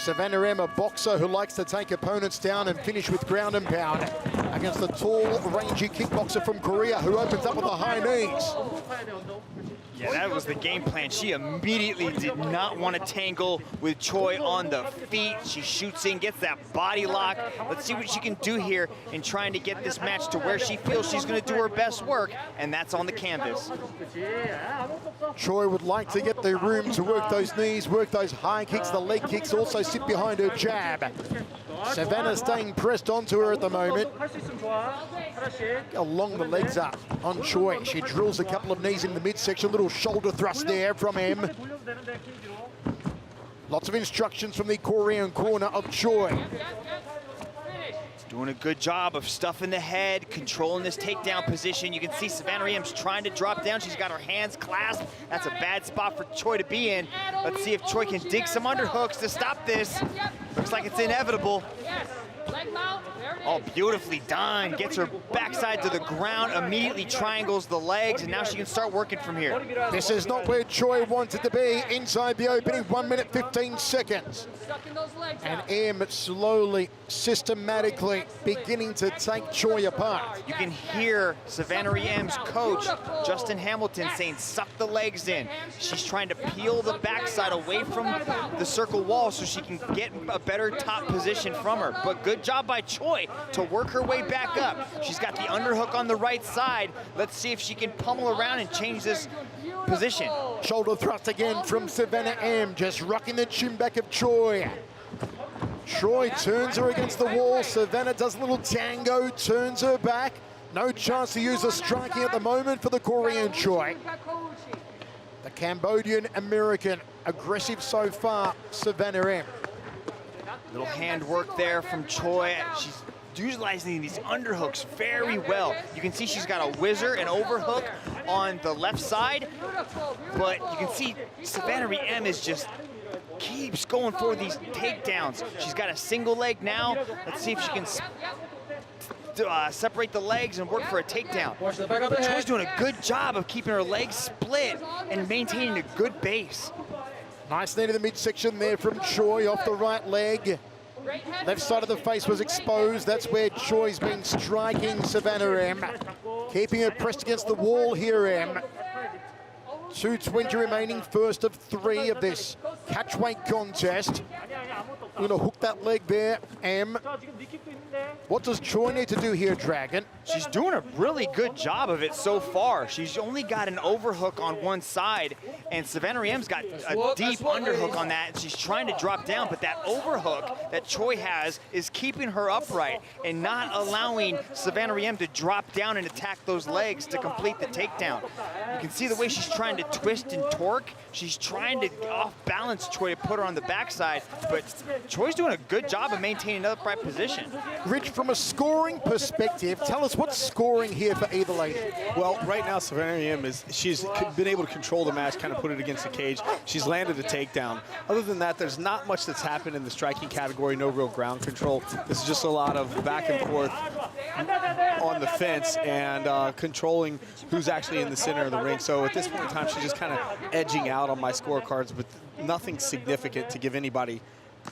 Sovannahry, a boxer who likes to take opponents down and finish with ground and pound, against the tall, rangy kickboxer from Korea who opens up with the high knees. Yeah, that was the game plan. She immediately did not want to tangle with Choi on the feet. She shoots in, gets that body lock. Let's see what she can do here in trying to get this match to where she feels she's going to do her best work, and that's on the canvas. Choi would like to get the room to work those knees, work those high kicks, the leg kicks, also sit behind her jab. Savannah staying pressed onto her at the moment. Along the legs up on Choi. She drills a couple of knees in the midsection, little shoulder thrust there from him. Lots of instructions from the Korean corner of Choi. Doing a good job of stuffing the head, controlling this takedown position. You can see Sovannahry trying to drop down. She's got her hands clasped. That's a bad spot for Choi to be in. Let's see if Choi can dig some underhooks to stop this. Looks like it's inevitable. Oh, beautifully done. Gets her backside to the ground, immediately triangles the legs, and now she can start working from here. This is not where Choi wanted to be inside the opening 1 minute 15 seconds. And M slowly, systematically beginning to take Choi apart. You can hear Sovannahry M's coach, Justin Hamilton, saying, suck the legs in. She's trying to peel the backside away from the circle wall so she can get a better top position from her. But good job by Choi to work her way back up. She's got the underhook on the right side. Let's see if she can pummel around and change this position. Shoulder thrust again from Savannah M, just rocking the chin back of Choi. Choi turns her against the wall. Savannah does a little tango, turns her back. No chance to use her striking at the moment for the Korean Choi. The Cambodian American, aggressive so far, Sovannahry. Little hand work there from Choi. She's utilizing these underhooks very well. You can see she's got a whizzer and overhook on the left side, but you can see Sovannahry M is just keeps going for these takedowns. She's got a single leg now. Let's see if she can separate the legs and work for a takedown. But Choi's doing a good job of keeping her legs split and maintaining a good base. Nice knee to the midsection there from Choi off the right leg. Left side of the face was exposed. That's where Choi's been striking Sovannahry M. Keeping her pressed against the wall here, M. 2:20 remaining, first of 3 of this catchweight contest. Going to hook that leg there, M. What does Choi need to do here, Dragon? She's doing a really good job of it so far. She's only got an overhook on one side, and Sovannahry M's got a deep underhook on that. She's trying to drop down, but that overhook that Choi has is keeping her upright and not allowing Sovannahry M to drop down and attack those legs to complete the takedown. You can see the way she's trying to twist and torque. She's trying to off-balance Choi to put her on the backside, but Choi's doing a good job of maintaining an upright position. Rich, from a scoring perspective, tell us what's scoring here for either lady. Well, right now, Sovannahry M she's been able to control the match, kind of put it against the cage. She's landed a takedown. Other than that, there's not much that's happened in the striking category, no real ground control. This is just a lot of back and forth on the fence and controlling who's actually in the center of the ring. So at this point in time, she's just kind of edging out on my scorecards, but nothing significant to give anybody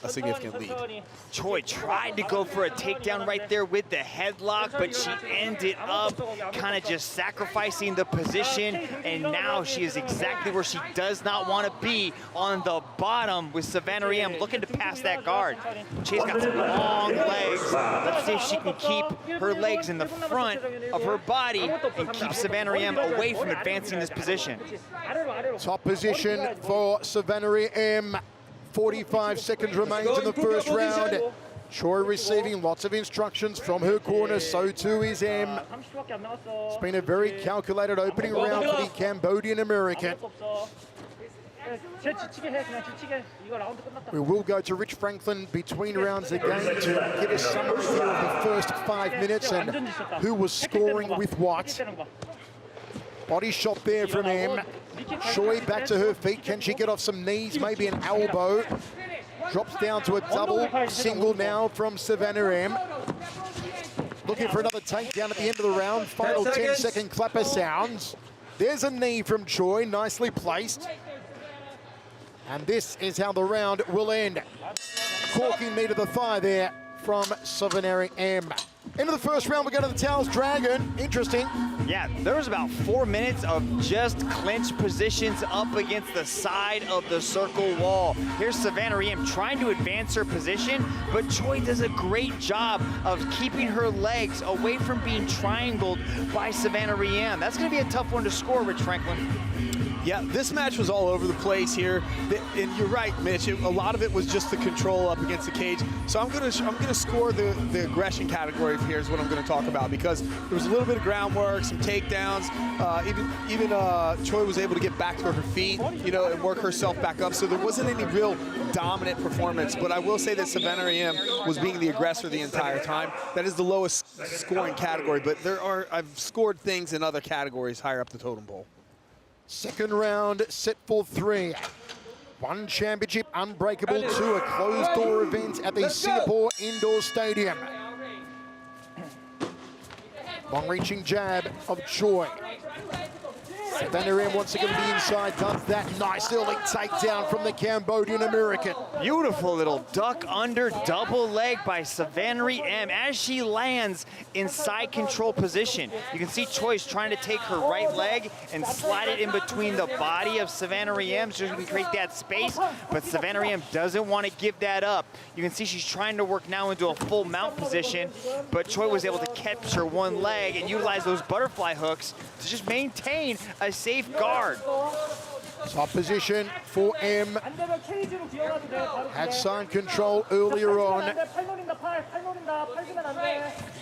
a significant lead. Choi tried to go for a takedown right there with the headlock, but she ended up kind of just sacrificing the position, and now she is exactly where she does not want to be, on the bottom with Sovannahry M looking to pass that guard. Choi's got some long legs. Let's see if she can keep her legs in the front of her body and keep Sovannahry M away from advancing this position. Top position for Sovannahry M. 45 seconds remains in the first round. Choi receiving lots of instructions from her corner, so too is M. It's been a very calculated opening round for the Cambodian American. We will go to Rich Franklin between rounds again to give us some review of the first 5 minutes and who was scoring with what. Body shot there from M. Choi back to her feet. Can she get off some knees? Maybe an elbow. Drops down to a double. Single now from Sovannahry M. Looking for another takedown at the end of the round. Final 10-second clapper sounds. There's a knee from Choi, nicely placed. And this is how the round will end. corking knee to the thigh there from Sovannahry M. Into the first round, we go to the towels. Dragon, interesting. Yeah, there was about 4 minutes of just clinch positions up against the side of the circle wall. Here's Sovannahry M trying to advance her position, but Choi does a great job of keeping her legs away from being triangled by Sovannahry M. That's going to be a tough one to score, Rich Franklin. Yeah, this match was all over the place here, and you're right, Mitch. A lot of it was just the control up against the cage. So I'm gonna score the aggression category here is what I'm gonna talk about, because there was a little bit of groundwork, some takedowns. Even Choi was able to get back to her feet, you know, and work herself back up. So there wasn't any real dominant performance. But I will say that Sovannahry M was being the aggressor the entire time. That is the lowest scoring category, but I've scored things in other categories higher up the totem pole. Second round, set for 3. One championship unbreakable to a closed-door event at the Singapore Indoor Stadium. Long-reaching jab of Choi. Sovannahry M once again to the inside, does that nice early takedown from the Cambodian-American. Beautiful little duck under double leg by Sovannahry M as she lands in side control position. You can see Choi's trying to take her right leg and slide it in between the body of Sovannahry M so she can create that space, but Sovannahry M doesn't want to give that up. You can see she's trying to work now into a full mount position, but Choi was able to capture one leg and utilize those butterfly hooks to just maintain a safe guard. Top position for M. Had side control earlier on.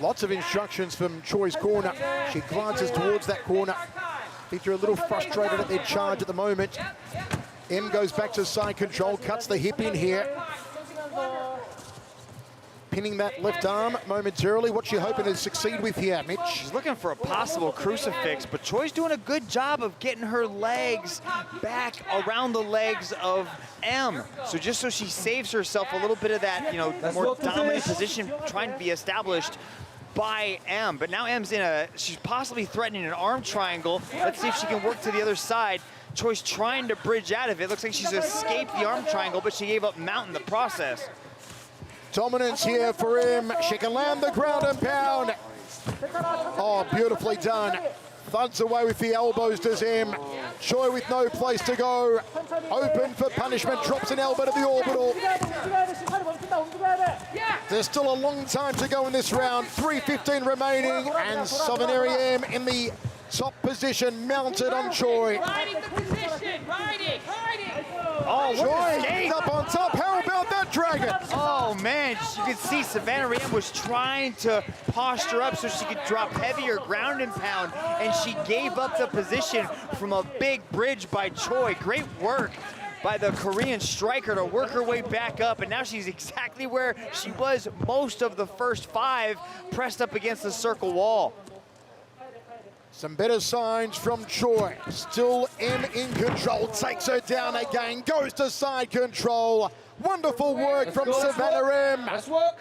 Lots of instructions from Choi's corner. She glances towards that corner. I think they're a little frustrated at their charge at the moment. M goes back to side control, cuts the hip in here. Pinning that left arm momentarily. What's she hoping to succeed with here, Mitch? She's looking for a possible crucifix, but Choi's doing a good job of getting her legs back around the legs of M. So just so she saves herself a little bit of that, you know, more dominant position trying to be established by M. But now M's she's possibly threatening an arm triangle. Let's see if she can work to the other side. Choi's trying to bridge out of it. Looks like she's escaped the arm triangle, but she gave up mount in the process. Dominance here for M. She can land the ground and pound. Oh, beautifully done. Thuds away with the elbows, does M. Choi with no place to go. Open for punishment, drops an elbow to the orbital. There's still a long time to go in this round. 3:15 remaining, and Sovannahry M in the top position, mounted on Choi. Riding the position, riding. Oh, Choi up on top. How about that, Dragon? Oh man, you can see Sovannahry M was trying to posture up so she could drop heavier ground and pound, and she gave up the position from a big bridge by Choi. Great work by the Korean striker to work her way back up, and now she's exactly where she was most of the first 5, pressed up against the circle wall. Some better signs from Choi. Still M in control, takes her down again, goes to side control. Wonderful work from Sovannahry M.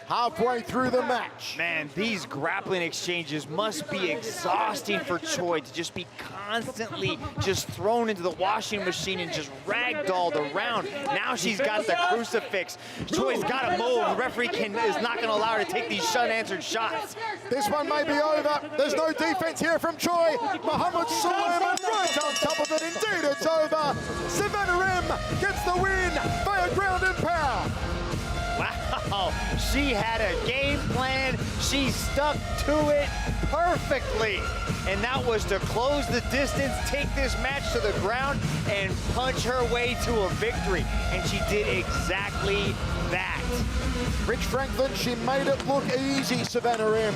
Halfway through the match. Man, these grappling exchanges must be exhausting for Choi to just be constantly just thrown into the washing machine and just ragdolled around. Now she's got the crucifix. Choi's got to move. The referee is not going to allow her to take these unanswered shots. This one may be over. There's no defense here from Choi. Mohammed Suleiman right on top of it. Indeed, it's over. Sovannahry M gets the win by a ground and pound. Wow, she had a game plan. She stuck to it perfectly. And that was to close the distance, take this match to the ground, and punch her way to a victory. And she did exactly that. Rich Franklin, she made it look easy, Sovannahry M.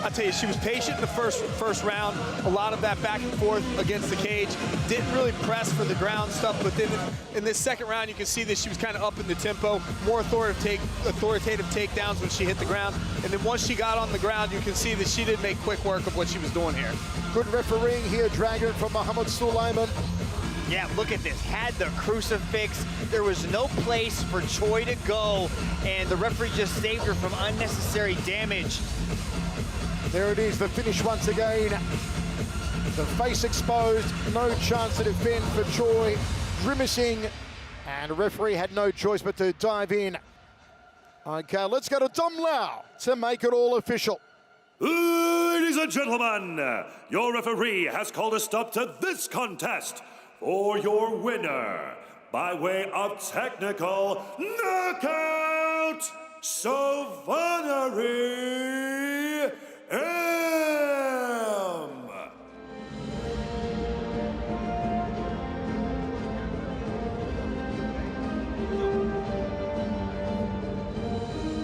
I tell you, she was patient in the first round. A lot of that back and forth against the cage. Didn't really press for the ground stuff, but then in this second round, you can see that she was kind of up in the tempo, more authoritative takedowns when she hit the ground. And then once she got on the ground, you can see that she did make quick work of what she was doing here. Good refereeing here, Dragon, from Mohammed Suleiman. Yeah, look at this. Had the crucifix. There was no place for Choi to go, and the referee just saved her from unnecessary damage. There it is, the finish once again. The face exposed, no chance to defend for Choi. Grimacing, and the referee had no choice but to dive in Okay, let's go to Dom Lau to make it all official. Ladies and gentlemen, your referee has called a stop to this contest for your winner by way of technical knockout, Sovannahry.